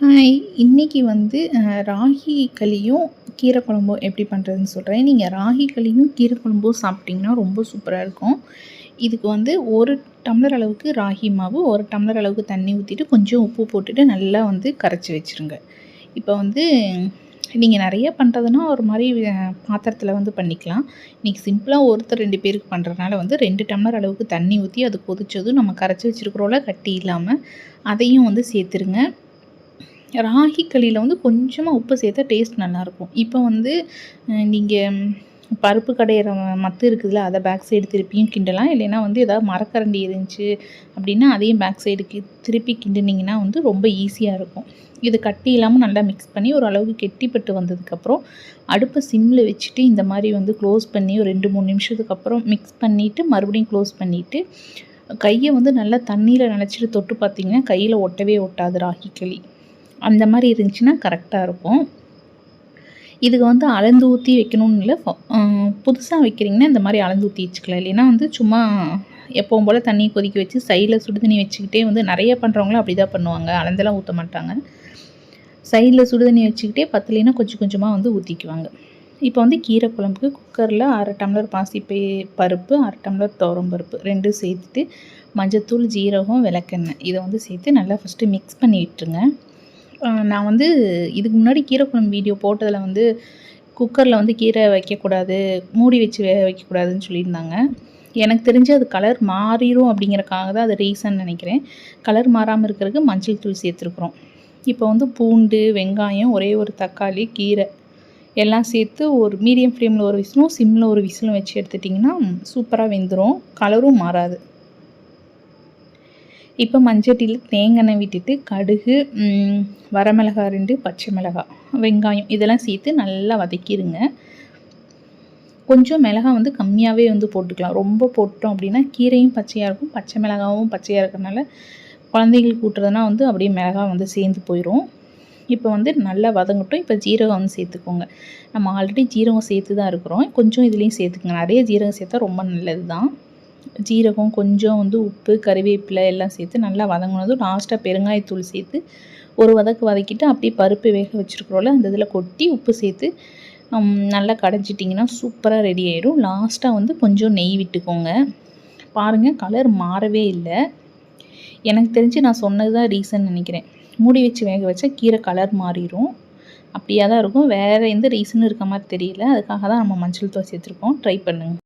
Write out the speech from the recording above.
Hi! இன்னைக்கு வந்து ராகி களியும், கீரை குழம்பும் எப்படி பண்ணுறதுன்னு சொல்கிறேன். நீங்கள் ராகி களியும், கீரை குழம்பும் சாப்பிட்டிங்கன்னா ரொம்ப சூப்பராக இருக்கும். இதுக்கு வந்து 1 டம்ளர் அளவுக்கு ராகி மாவு, 1 டம்ளர் அளவுக்கு தண்ணி ஊற்றிட்டு, கொஞ்சம் உப்பு போட்டுட்டு நல்லா வந்து கரைச்சி வச்சுருங்க. இப்போ வந்து நீங்கள் நிறைய பண்ணுறதுனா ஒரு மாதிரி பாத்திரத்தில் வந்து பண்ணிக்கலாம். இன்றைக்கி சிம்பிளாக ஒருத்தர் 2 பேருக்கு பண்ணுறதுனால வந்து 2 டம்ளர் அளவுக்கு தண்ணி ஊற்றி அது கொதிச்சதும் நம்ம கரைச்சி வச்சுருக்கிறோம்ல கட்டி இல்லாமல், அதையும் வந்து சேர்த்துருங்க. ராகி களியில் வந்து கொஞ்சமாக உப்பு சேர்த்தா டேஸ்ட் நல்லாயிருக்கும். இப்போ வந்து நீங்கள் பருப்பு கடையிற மத்து இருக்குதுல்ல, அதை பேக் சைடு திருப்பியும் கிண்டலாம். இல்லைன்னா வந்து ஏதாவது மரக்கரண்டி இருந்துச்சு அப்படின்னா அதையும் பேக் சைடுக்கு திருப்பி கிண்டினீங்கன்னா வந்து ரொம்ப ஈஸியாக இருக்கும். இது கட்டி இல்லாமல் நல்லா மிக்ஸ் பண்ணி ஓரளவுக்கு கெட்டிப்பட்டு வந்ததுக்கப்புறம் அடுப்பை சிம்மில் வச்சுட்டு இந்த மாதிரி வந்து க்ளோஸ் பண்ணி ஒரு 2-3 நிமிஷத்துக்கு அப்புறம் மிக்ஸ் பண்ணிவிட்டு மறுபடியும் க்ளோஸ் பண்ணிவிட்டு கையை வந்து நல்லா தண்ணியில் நனைச்சிட்டு தொட்டு பார்த்தீங்கன்னா கையில் ஒட்டவே ஒட்டாது ராகி களி. அந்த மாதிரி இருந்துச்சுன்னா கரெக்டாக இருக்கும். இதுக்கு வந்து அளந்து ஊற்றி வைக்கணும்னு இல்லை. புதுசாக வைக்கிறீங்கன்னா இந்த மாதிரி அளந்து ஊற்றி வச்சுக்கலாம். இல்லைன்னா வந்து சும்மா எப்பவும் போல் தண்ணி கொதிக்க வச்சு சைடில் சுடு தண்ணி வச்சுக்கிட்டே வந்து நிறைய பண்ணுறவங்களும் அப்படி தான் பண்ணுவாங்க. அளந்தெல்லாம் ஊற்ற மாட்டாங்க. சைடில் சுடு தண்ணி வச்சுக்கிட்டே பத்தலைன்னா கொஞ்சம் கொஞ்சமாக வந்து ஊற்றிக்குவாங்க. இப்போ வந்து கீரை குழம்புக்கு குக்கரில் 1/2 டம்ளர் பருப்பு, 1/2 டம்ளர் துவரம்பருப்பு 2 சேர்த்துட்டு மஞ்சத்தூள், ஜீரகம், விளக்கெண்ணெய் இதை வந்து சேர்த்து நல்லா ஃபஸ்ட்டு மிக்ஸ் பண்ணி விட்டுருங்க. நான் வந்து இதுக்கு முன்னாடி கீரை குழம்பு வீடியோ போட்டதில் வந்து குக்கரில் வந்து கீரை வைக்கக்கூடாது, மூடி வச்சு வேக வைக்கக்கூடாதுன்னு சொல்லியிருந்தாங்க. எனக்கு தெரிஞ்சு அது கலர் மாறிடும் அப்படிங்கிறக்காக தான் அது ரீசன் நினைக்கிறேன். கலர் மாறாமல் இருக்கிறதுக்கு மஞ்சள் தூள் சேர்த்துருக்குறோம். இப்போ வந்து பூண்டு, வெங்காயம், ஒரே ஒரு தக்காளி, கீரை எல்லாம் சேர்த்து ஒரு மீடியம் ஃப்ளேமில் ஒரு விசிலும், சிம்மில் ஒரு விசிலும் வச்சு எடுத்துட்டிங்கன்னா சூப்பராக வெந்துடும். கலரும் மாறாது. இப்போ மஞ்சட்டியில் தேங்காய் விட்டுட்டு கடுகு, வரமிளகாய் 2, பச்சை மிளகாய், வெங்காயம் இதெல்லாம் சேர்த்து நல்லா வதக்கிடுங்க. கொஞ்சம் மிளகாய் வந்து கம்மியாகவே வந்து போட்டுக்கலாம். ரொம்ப போட்டோம் அப்படின்னா கீரையும் பச்சையாக இருக்கும், பச்சை மிளகாவும் பச்சையாக இருக்கிறதுனால குழந்தைங்களுக்கு ஊட்டுறதுனா வந்து அப்படியே மிளகாய் வந்து சேர்ந்து போயிடும். இப்போ வந்து நல்லா வதங்கட்டும். இப்போ ஜீரகம் வந்து சேர்த்துக்கோங்க. நம்ம ஆல்ரெடி ஜீரகம் சேர்த்து தான் இருக்கிறோம். கொஞ்சம் இதுலேயும் சேர்த்துக்கங்க. நிறைய ஜீரகம் சேர்த்தா ரொம்ப நல்லது தான். ஜீரகம், கொஞ்சம் வந்து உப்பு, கறிவேப்பிலை எல்லாம் சேர்த்து நல்லா வதங்கினதும் லாஸ்ட்டாக பெருங்காயத்தூள் சேர்த்து ஒரு வதக்கிட்டு அப்படியே பருப்பு வேக வச்சுருக்குறோம்ல அந்த இதில் கொட்டி உப்பு சேர்த்து நல்லா கடைஞ்சிட்டிங்கன்னா சூப்பராக ரெடி ஆயிடும். லாஸ்ட்டாக வந்து கொஞ்சம் நெய் விட்டுக்கோங்க. பாருங்கள் கலர் மாறவே இல்லை. எனக்கு தெரிஞ்சு நான் சொன்னது தான் ரீசன் நினைக்கிறேன். மூடி வச்சு வேக வச்சா கீரை கலர் மாறிடும். அப்படியே தான் இருக்கும். வேறு எந்த ரீசனும் இருக்க மாதிரி தெரியல. அதுக்காக தான் நம்ம மஞ்சள் தூள் சேர்த்துருக்கோம். ட்ரை பண்ணுங்கள்.